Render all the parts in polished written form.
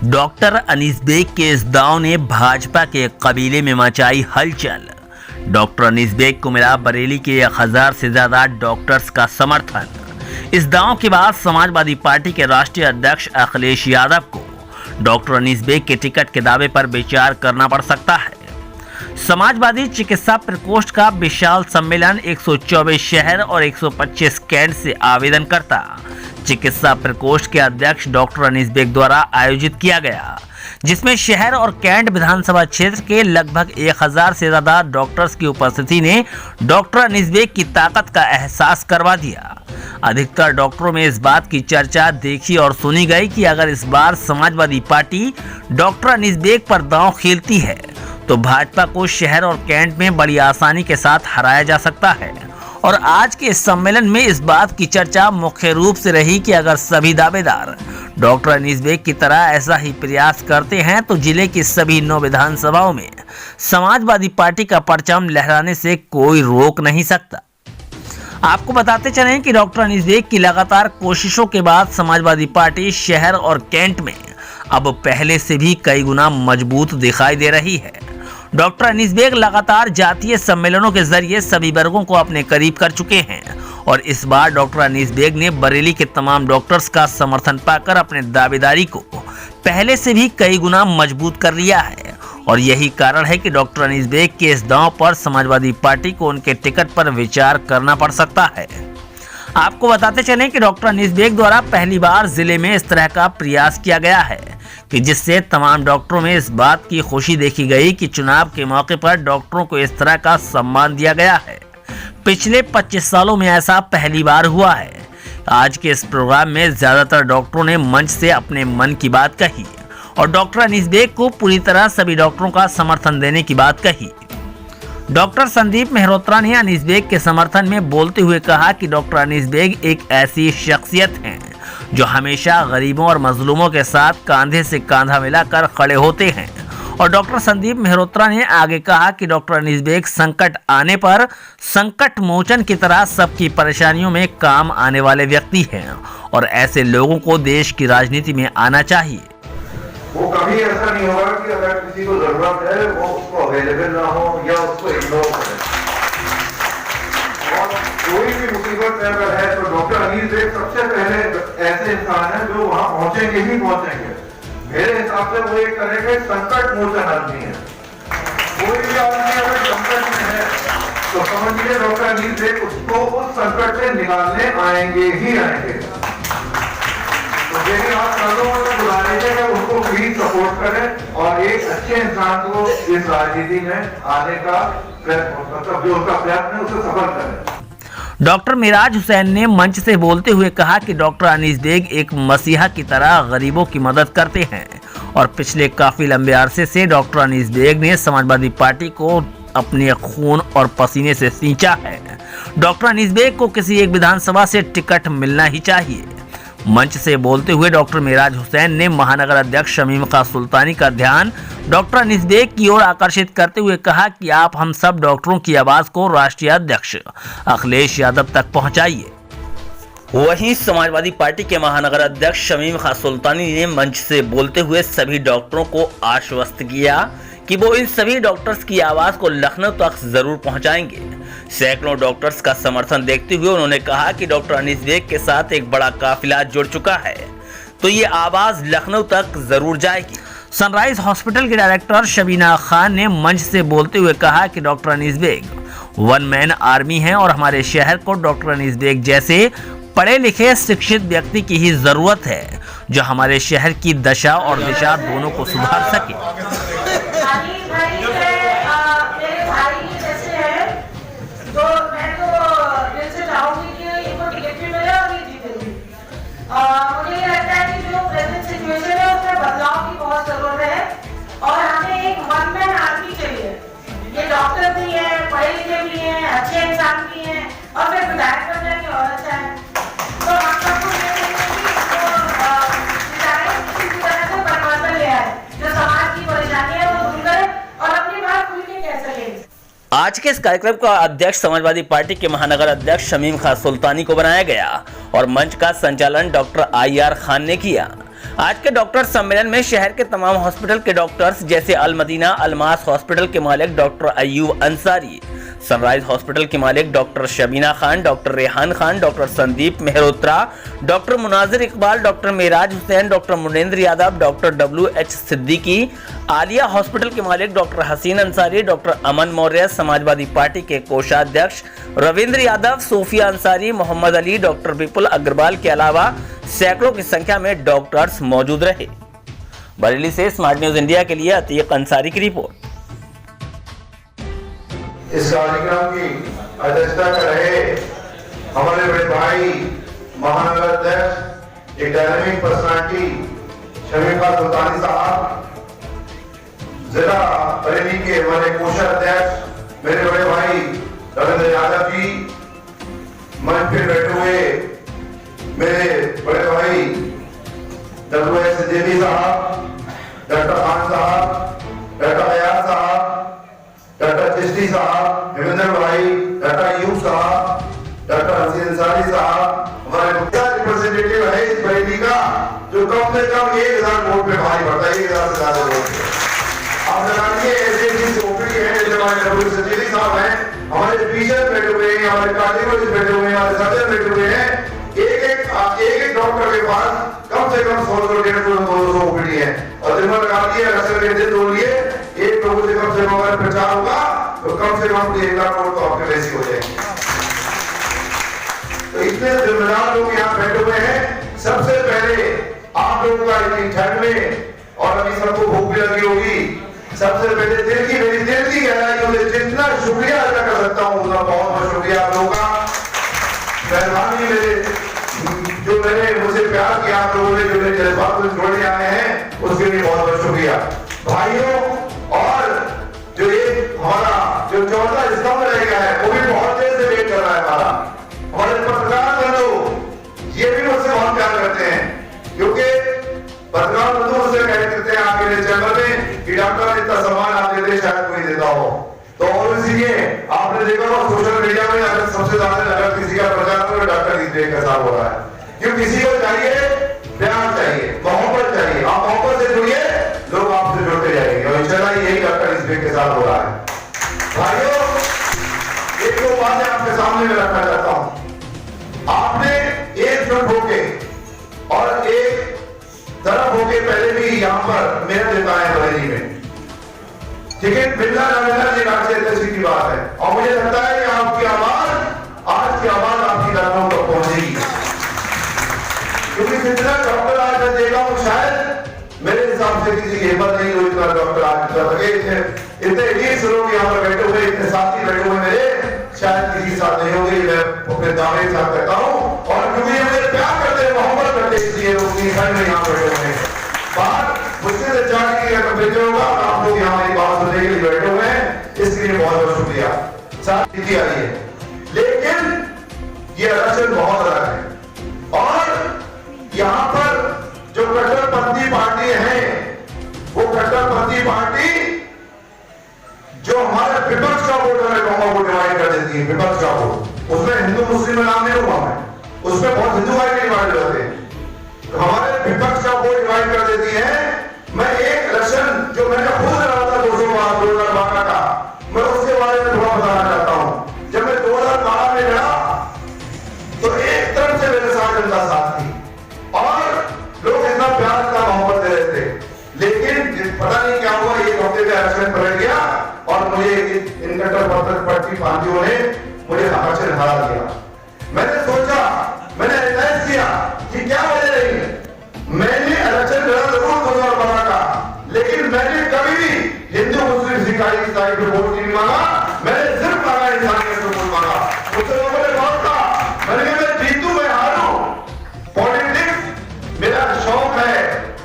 Doctor Anees bag के इस दांव ने भाजपा के कबीले में मचाई हलचल। डॉक्टर अनीस बेग को मिला बरेली के 1000 से ज्यादा डॉक्टर्स का समर्थन। इस दांव के बाद समाजवादी पार्टी के राष्ट्रीय अध्यक्ष अखिलेश यादव को डॉक्टर अनीस बेग के टिकट के दावे पर विचार करना पड़ सकता है। समाजवादी चिकित्सा प्रकोष्ठ का विशाल सम्मेलन 124 शहर और 125 कैंट से आवेदनकर्ता चिकित्सा प्रकोष्ठ के अध्यक्ष डॉक्टर अनीस बेग द्वारा आयोजित किया गया, जिसमें शहर और कैंट विधानसभा क्षेत्र के लगभग 1000 से ज्यादा डॉक्टर्स की उपस्थिति ने डॉक्टर अनीस बेग की ताकत का एहसास करवा दिया। अधिकतर डॉक्टरों में इस बात की चर्चा देखी और सुनी गई कि अगर इस बार समाजवादी पार्टी डॉक्टर अनीस बेग पर दांव खेलती है तो भाजपा को शहर और कैंट में बड़ी आसानी के साथ हराया जा सकता है। और आज के इस सम्मेलन में इस बात की चर्चा मुख्य रूप से रही कि अगर सभी दावेदार डॉक्टर अनीस बेग की तरह ऐसा ही प्रयास करते हैं तो जिले की सभी 9 विधानसभाओं में समाजवादी पार्टी का परचम लहराने से कोई रोक नहीं सकता। आपको बताते चलें कि डॉक्टर अनीस बेग की लगातार कोशिशों के बाद समाजवादी पार्टी शहर और कैंट में अब पहले से भी कई गुना मजबूत दिखाई दे रही है। डॉक्टर अनीस बेग लगातार जातीय सम्मेलनों के जरिए सभी वर्गों को अपने करीब कर चुके हैं और इस बार डॉक्टर अनीस बेग ने बरेली के तमाम डॉक्टर्स का समर्थन पाकर अपने दावेदारी को पहले से भी कई गुना मजबूत कर लिया है। और यही कारण है कि डॉक्टर अनीस बेग के इस दांव पर समाजवादी पार्टी को उनके टिकट पर विचार करना पड़ सकता है। आपको बताते चलें कि डॉक्टर अनीस बेग द्वारा पहली बार जिले में इस तरह का प्रयास किया गया है कि जिससे तमाम डॉक्टरों में इस बात की खुशी देखी गई कि चुनाव के मौके पर डॉक्टरों को इस तरह का सम्मान दिया गया है। पिछले 25 सालों में ऐसा पहली बार हुआ है। आज के इस प्रोग्राम में ज्यादातर डॉक्टरों ने मंच से अपने मन की बात कही और डॉक्टर अनीस बेग को पूरी तरह सभी डॉक्टरों का समर्थन देने की बात कही। डॉक्टर संदीप मेहरोत्रा ने अनीस बेग के समर्थन में बोलते हुए कहा कि डॉक्टर अनीस बेग एक ऐसी शख्सियत हैं जो हमेशा गरीबों और मजलूमों के साथ कंधे से कंधा मिलाकर खड़े होते हैं। और डॉक्टर संदीप मेहरोत्रा ने आगे कहा कि डॉक्टर अनीस बेग संकट आने पर संकट मोचन की तरह सबकी परेशानियों में काम आने वाले व्यक्ति हैं और ऐसे लोगों को देश की राजनीति में आना चाहिए। वो कभी ऐसा नहीं होगा कि अगर किसी को जरूरत है वो उसको अवेलेबल ना हो या उसको इग्नोर करे। और कोई भी मुसीबत अगर है तो डॉक्टर अनीस बेग सबसे पहले ऐसे इंसान है जो वहां पहुंचेंगे ही पहुंचेंगे। मेरे हिसाब से वो एक तरह के संकट मोचन आदमी है। कोई भी आदमी अगर संकट में है तो समझिए डॉक्टर अनीस बेग उसको उस संकट से निकालने आएंगे ही आएंगे। तो यदि आप लोगों को बुला लीजिएगा उनको प्लीज सपोर्ट करें और एक अच्छे इंसान को इस राजनीति में आने का मतलब जो उसका प्रयत्न है उसे सफल करें। डॉक्टर मिराज हुसैन ने मंच से बोलते हुए कहा कि डॉक्टर अनीस बेग एक मसीहा की तरह गरीबों की मदद करते हैं और पिछले काफी लंबे अरसे से डॉक्टर अनीस बेग ने समाजवादी पार्टी को अपने खून और पसीने से सींचा है। डॉक्टर अनीस बेग को किसी एक विधानसभा से टिकट मिलना ही चाहिए। मंच से बोलते हुए डॉक्टर मिराज हुसैन ने महानगर अध्यक्ष शमीम खां सुल्तानी का ध्यान डॉक्टर अनीस बेग की ओर आकर्षित करते हुए कहा कि आप हम सब डॉक्टरों की आवाज को राष्ट्रीय अध्यक्ष अखिलेश यादव तक पहुंचाइए। वहीं समाजवादी पार्टी के महानगर अध्यक्ष शमीम खां सुल्तानी ने मंच से बोलते हुए सभी डॉक्टरों को आश्वस्त किया कि वो इन सभी डॉक्टर्स की आवाज को लखनऊ तक जरूर पहुंचाएंगे। सैकड़ों डॉक्टर्स का समर्थन देखते हुए उन्होंने कहा कि डॉक्टर अनीस बेग के साथ एक बड़ा काफिला जुड़ चुका है तो ये आवाज लखनऊ तक जरूर जाएगी। सनराइज हॉस्पिटल के डायरेक्टर शबीना खान ने मंच से बोलते हुए कहा कि doctor Anees Baig one man army हैं और हमारे शहर को डॉक्टर अनीस बेग जैसे पढ़े लिखे शिक्षित व्यक्ति की ही जरूरत है जो हमारे शहर की दशा और दिशा दोनों को सुधार सके। मुझे ये लगता है कि जो प्रेजेंट सिचुएशन है उसमें बदलाव की बहुत जरूरत है और हमें एक वन मैन आर्मी चाहिए। ये डॉक्टर भी है, पढ़े लिखे भी हैं, अच्छे इंसान भी हैं और फिर विधायक बनने की और अच्छा है। तो हम सबको ये चाहिए कि विधायक किसी तरह से परिवर्तन ले आए, जो समाज की परेशानी है वो दूर करे और अपनी बात खुल के कह सके। आज के इस कार्यक्रम का अध्यक्ष समाजवादी पार्टी के महानगर अध्यक्ष शमीम खां सुल्तानी को बनाया गया और मंच का संचालन डॉक्टर IR खान ने किया। आज के डॉक्टर सम्मेलन में शहर के तमाम हॉस्पिटल के डॉक्टर्स जैसे अल मदीना अलमास हॉस्पिटल के मालिक doctor Ayub Ansari, Sunrise hospital के मालिक doctor Shabina Khan, doctor Rehan Khan, doctor Sandeep Mehrotra, doctor Munazir Iqbal, doctor Meraj Hussain, doctor Munendra Yadav, doctor WH Siddiqui, Aaliya hospital के मालिक doctor Haseen Ansari, doctor Aman Maurya, Samajwadi party के कोषाध्यक्ष रविंद्र यादव, सोफिया अंसारी, मोहम्मद अली, डॉक्टर विपुल अग्रवाल के अलावा सैकड़ों की संख्या में डॉक्टर्स मौजूद रहे। बरेली से स्मार्ट न्यूज इंडिया के लिए अतीक अंसारी की रिपोर्ट। इस कार्यक्रम की अध्यक्षता कर रहे हमारे बड़े भाई महानगर अध्यक्ष एक डायनामिक पर्सनालिटी शमीका सुल्तानी साहब, जिला बरेली के हमारे कोषाध्यक्ष मेरे बड़े भाई रविंद्र यादव जी, मंच पे बैठे हुए मेरे बड़े भाई WH सिद्दीकी साहब, डॉक्टर खान साहब, डॉक्टर अयाज साहब, डॉक्टर चिश्ती साहब, हेमेंद्र भाई, डॉक्टर अयूब साहब, डॉक्टर हसीन अंसारी साहब, हमारे मुख्य रिप्रेजेंटेटिव है इस बरेली का, जो कम से कम 1000 वोट पे भारी पड़ता है, 1000 से ज्यादा वोट पे। आप लगाइए ऐसे ओपीडी है जैसे हमारे WH सिद्दीकी साहब हैं, हमारे फिजिशियन बैठे हुए हैं, हमारे कार्डियोलॉजिस्ट बैठे हुए हैं, हमारे सर्जन बैठे हुए हैं। एक डॉक्टर के पास कम से कम 100 200 ओपीडी है, और दिन भर लगा दिए अक्सर के दिन दो लिए एक लोगों से कम अगर प्रचार होगा तो कम से कम 1 लाख वोट तो आपके वैसे हो जाएंगे। तो इतने जिम्मेदार लोग यहाँ बैठे हुए हैं। सबसे पहले आप लोगों का इतनी ठंड में, और अभी सबको भूख भी लगी होगी, सबसे पहले मेरी दिल की गहराइयों से जितना शुक्रिया अदा कर सकता हूँ उतना बहुत बहुत शुक्रिया आप लोगों का। मेहरबानी जो मैंने मुझे प्यार किया आप लोगों ने, जो मेरे जज्बात को जोड़ने आए हैं, उसके लिए बहुत बहुत शुक्रिया भाइयों। और जो ये हमारा जो 14 स्तंभ रह गया है वो भी बहुत देर से वेट कर रहा है हमारे पत्रकार बंधु, ये भी मुझसे बहुत प्यार करते हैं, क्योंकि पत्रकार बंधु मुझसे कहते हैं आपके लिए चैम्बर में कि डॉक्टर इतना सम्मान आप देते शायद कोई देता हो, तो और इसीलिए आपने देखा होगा सोशल मीडिया में अगर सबसे ज्यादा अगर किसी का प्रचार हो डॉक्टर इसबेक का साथ हो रहा है, क्यों किसी को चाहिए प्यार चाहिए, मोहब्बत चाहिए, आप मोहब्बत से जुड़िए लोग आपसे जुड़ते जाएंगे, और इंशाल्लाह यही डॉक्टर इसबेक के साथ हो रहा है। भाइयों, एक दो बातें आपके सामने में रखना चाहता हूं। आपने एकजुट होके और एक तरफ होके पहले भी यहाँ पर मेहनत देता है बरेली में, टिकट मिलना न मिलना ये राज्य अध्यक्ष की बात है, और मुझे लगता है कि आपकी आवाज आज की आवाज आपकी लखनऊ तक पहुंचेगी, क्योंकि जितना डॉक्टर आज मैं देखा हूं शायद मेरे हिसाब से किसी की हिम्मत नहीं हुई इतना डॉक्टर आज कर सके। इतने 20 लोग यहाँ पर बैठे हुए, इतने साथी बैठे हुए मेरे, शायद किसी साथ नहीं होंगे, मैं अपने दावे के साथ कहता हूँ, और क्योंकि मुझे प्यार करते हैं, मोहब्बत करते हैं, इसलिए उनकी घर में यहाँ बैठे हुए हैं। बात मुझसे से जाने की अगर बेहतर होगा, आप लोग यहाँ मेरी बात सुनने के लिए बैठे हुए हैं, इसके लिए बहुत बहुत शुक्रिया। साथ नीति आई है, लेकिन ये आरक्षण बहुत अलग है, और यहाँ पर जो कट्टरपंथी पार्टी है वो कट्टरपंथी पार्टी जो हमारे विपक्ष का वोट मैं कहूंगा वो डिवाइड कर देती है। विपक्ष का वोट, उसमें हिंदू मुस्लिम में नाम नहीं हुआ मैं, उसमें बहुत हिंदू भाई डिवाइड हो जाते हैं, हमारे विपक्ष का वोट डिवाइड कर देती है। मैं एक इलेक्शन जो मैंने खुद लड़ा था 2012 का, मैं उसके बारे में थोड़ा बताना चाहता हूं। जब मैं 2012 में लड़ा तो एक तरफ से मेरे साथ जनता साथ थी, और लोग इतना प्यार इतना मोहब्बत दे रहे थे, लेकिन पता नहीं क्या हुआ, एक हफ्ते में इलेक्शन पलट गया और मुझे इन कट्टरपंथी पार्टियों ने मुझे इलेक्शन हरा दिया। मैंने सोचा, मैंने एनालाइज किया कि क्या वजह रही। मैंने इलेक्शन लड़ा जरूर 2012 का, लेकिन मैंने कभी भी हिंदू मुस्लिम सिखाई ईसाई पे वोट नहीं मांगा, मैंने सिर्फ मांगा इंसानियत पे वोट मांगा। मुझसे लोगों ने बहुत कहा, मैंने कहा मैं जीतूं मैं हारूं, पॉलिटिक्स मेरा शौक है,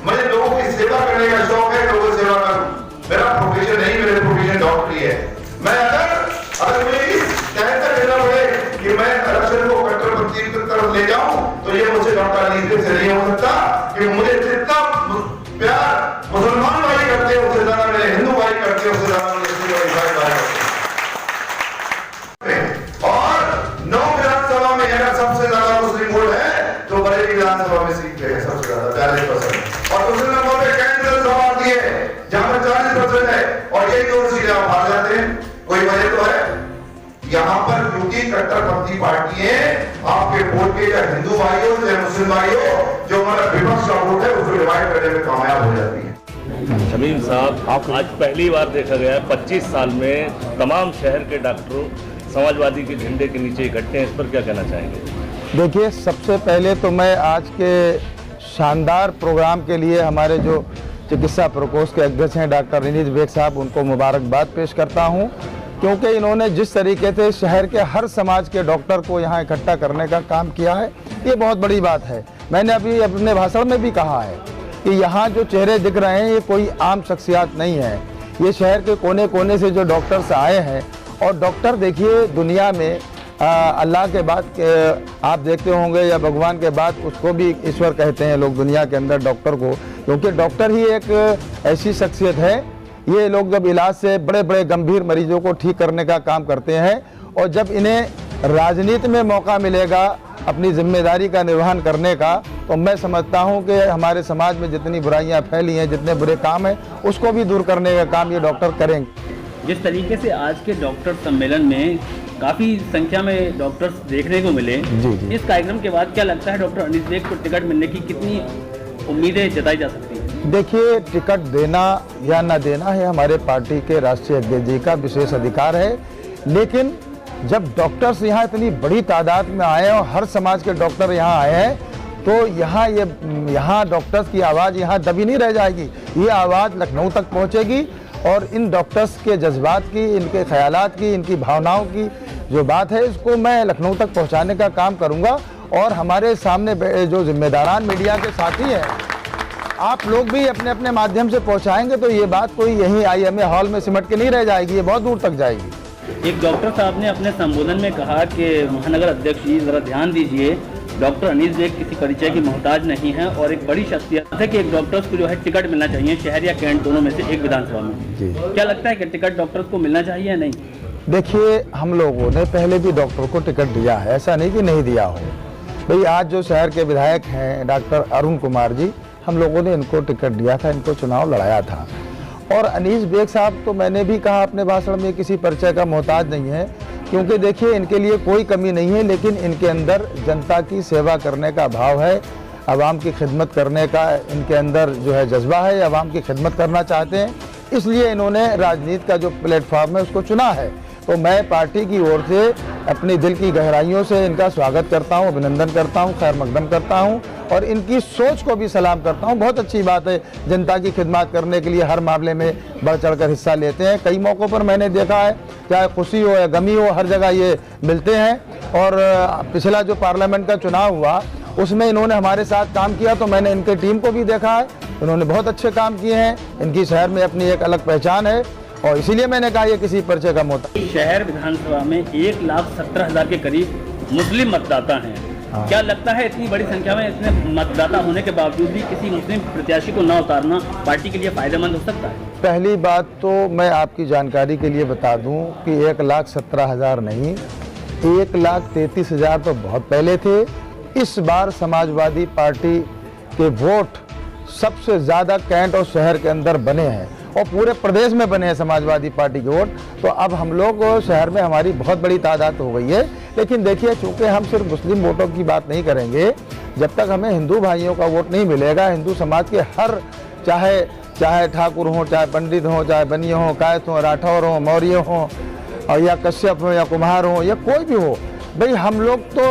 मुझे लोगों की सेवा करने का शौक है, लोगों की सेवा करूं, मेरा प्रोफेशन नहीं, मेरे प्रोफेशन डॉक्टरी है। मैं अगर मुझे इस कहकर देना पड़े कि मैं इलेक्शन को कट्टरपंथी की तरफ ले जाऊं, तो ये मुझे डॉक्टर अली से नहीं हो सकता, कि मुझे जितना प्यार मुसलमान भाई करते हैं उससे ज्यादा मेरे हिंदू भाई करते हैं, उससे ज्यादा मेरे मुस्लिम भाई करते हैं। और 9 विधानसभा में अगर सबसे ज्यादा मुस्लिम वोट है तो बरेली विधानसभा में सीट पे है सबसे ज्यादा 42%। और यही तो सीधे आप भाग जाते हैं, कोई वजह तो है? यहाँ पर क्योंकि कट्टरपंथी पार्टी है, आपके वोट के या हिंदू भाइयों या मुस्लिम भाइयों, जो हमारा विपक्ष का वोट है उसको डिवाइड करने में कामयाब हो जाती है। शमीम साहब, आज पहली बार देखा गया 25 साल में तमाम शहर के डॉक्टरों समाजवादी के झंडे के नीचे इकट्ठे हैं, इस पर क्या कहना चाहेंगे? देखिए, सबसे पहले तो मैं आज के शानदार प्रोग्राम के लिए हमारे जो चिकित्सा प्रकोष्ठ के अध्यक्ष हैं डॉक्टर अनीस बेग साहब, उनको मुबारकबाद पेश करता हूं, क्योंकि इन्होंने जिस तरीके से शहर के हर समाज के डॉक्टर को यहाँ इकट्ठा करने का काम किया है, ये बहुत बड़ी बात है। मैंने अभी अपने भाषण में भी कहा है कि यहाँ जो चेहरे दिख रहे हैं ये कोई आम शख्सियत नहीं है, ये शहर के कोने कोने से जो डॉक्टर्स आए हैं। और डॉक्टर देखिए, दुनिया में अल्लाह के बाद आप देखते होंगे या भगवान के बाद उसको भी ईश्वर कहते हैं लोग दुनिया के अंदर डॉक्टर को, क्योंकि डॉक्टर ही एक ऐसी शख्सियत है। ये लोग जब इलाज से बड़े बड़े गंभीर मरीजों को ठीक करने का काम करते हैं, और जब इन्हें राजनीति में मौका मिलेगा अपनी जिम्मेदारी का निर्वहन करने का, तो मैं समझता हूं कि हमारे समाज में जितनी बुराइयां फैली हैं, जितने बुरे काम हैं, उसको भी दूर करने का काम ये डॉक्टर करेंगे। जिस तरीके से आज के डॉक्टर सम्मेलन में काफ़ी संख्या में डॉक्टर्स देखने को मिले, जी। इस कार्यक्रम के बाद क्या लगता है डॉक्टर अनीस बेग को टिकट मिलने की कितनी उम्मीदें जताई जा सकती हैं? देखिए, टिकट देना या न देना है हमारे पार्टी के राष्ट्रीय अध्यक्ष जी का विशेष अधिकार है, लेकिन जब डॉक्टर्स यहाँ इतनी बड़ी तादाद में आए और हर समाज के डॉक्टर यहाँ आए हैं, तो यहाँ डॉक्टर्स की आवाज़ यहाँ दबी नहीं रह जाएगी, ये आवाज़ लखनऊ तक पहुँचेगी। और इन डॉक्टर्स के जज्बात की, इनके ख्यालात की, इनकी भावनाओं की जो बात है, इसको मैं लखनऊ तक पहुँचाने का काम करूँगा। और हमारे सामने जो जिम्मेदारान मीडिया के साथी हैं, आप लोग भी अपने अपने माध्यम से पहुँचाएंगे तो ये बात कोई यहीं IMA हॉल में सिमट के नहीं रह जाएगी, ये बहुत दूर तक जाएगी। एक डॉक्टर साहब ने अपने संबोधन में कहा कि महानगर अध्यक्ष जी जरा ध्यान दीजिए, डॉक्टर अनीस बेग किसी परिचय की मोहताज नहीं है और एक बड़ी शख्सियत है कि एक डॉक्टर्स को जो है टिकट मिलना चाहिए, शहर या कैंट दोनों में से एक विधानसभा में। क्या लगता है कि टिकट डॉक्टर्स को मिलना चाहिए या नहीं? देखिए, हम लोगों ने पहले भी डॉक्टर को टिकट दिया है, ऐसा नहीं कि नहीं दिया हो। भाई, आज जो शहर के विधायक हैं डॉक्टर अरुण कुमार जी, हम लोगों ने इनको टिकट दिया था, इनको चुनाव लड़ाया था। और अनीस बेग साहब तो मैंने भी कहा अपने भाषण में किसी परिचय का मोहताज नहीं है, क्योंकि देखिए इनके लिए कोई कमी नहीं है, लेकिन इनके अंदर जनता की सेवा करने का भाव है, आवाम की खिदमत करने का इनके अंदर जो है जज्बा है, आवाम की खिदमत करना चाहते हैं, इसलिए इन्होंने राजनीति का जो प्लेटफॉर्म है उसको चुना है। तो मैं पार्टी की ओर से अपनी दिल की गहराइयों से इनका स्वागत करता हूं, अभिनंदन करता हूं, खैर मकदम करता हूं और इनकी सोच को भी सलाम करता हूं। बहुत अच्छी बात है, जनता की खिदमत करने के लिए हर मामले में बढ़ चढ़कर हिस्सा लेते हैं। कई मौक़ों पर मैंने देखा है, चाहे खुशी हो या गमी हो, हर जगह ये मिलते हैं। और पिछला जो पार्लियामेंट का चुनाव हुआ उसमें इन्होंने हमारे साथ काम किया, तो मैंने इनके टीम को भी देखा है, इन्होंने बहुत अच्छे काम किए हैं। इनकी शहर में अपनी एक अलग पहचान है और इसीलिए मैंने कहा ये किसी परिचय का मोहताज। शहर विधानसभा में 1,17,000 के करीब मुस्लिम मतदाता हैं। हाँ। क्या लगता है इतनी बड़ी संख्या में इतने मतदाता होने के बावजूद भी किसी मुस्लिम प्रत्याशी को न उतारना पार्टी के लिए फायदेमंद हो सकता है? पहली बात तो मैं आपकी जानकारी के लिए बता दूं कि 1,17,000 नहीं, 1,33,000 तो बहुत पहले थे। इस बार समाजवादी पार्टी के वोट सबसे ज़्यादा कैंट और शहर के अंदर बने हैं और पूरे प्रदेश में बने हैं समाजवादी पार्टी के वोट। तो अब हम लोग शहर में हमारी बहुत बड़ी तादाद हो गई है। लेकिन देखिए, चूँकि हम सिर्फ मुस्लिम वोटों की बात नहीं करेंगे, जब तक हमें हिंदू भाइयों का वोट नहीं मिलेगा, हिंदू समाज के हर चाहे ठाकुर हों, चाहे पंडित हों, चाहे बनिया हों, कायत हों, राठौर हों, मौर्य हों और या कश्यप हों या कुम्हार हों या कोई भी हो, भाई हम लोग तो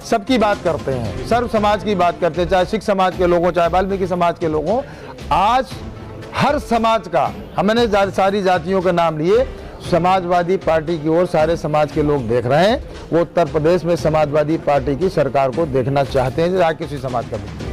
सबकी बात करते हैं, सर्व समाज की बात करते हैं, चाहे सिख समाज के लोगों, चाहे वाल्मीकि समाज के लोगों। आज हर समाज का, हमने सारी जातियों के नाम लिए, समाजवादी पार्टी की ओर सारे समाज के लोग देख रहे हैं। वो उत्तर प्रदेश में समाजवादी पार्टी की सरकार को देखना चाहते हैं, चाहे किसी समाज का भी।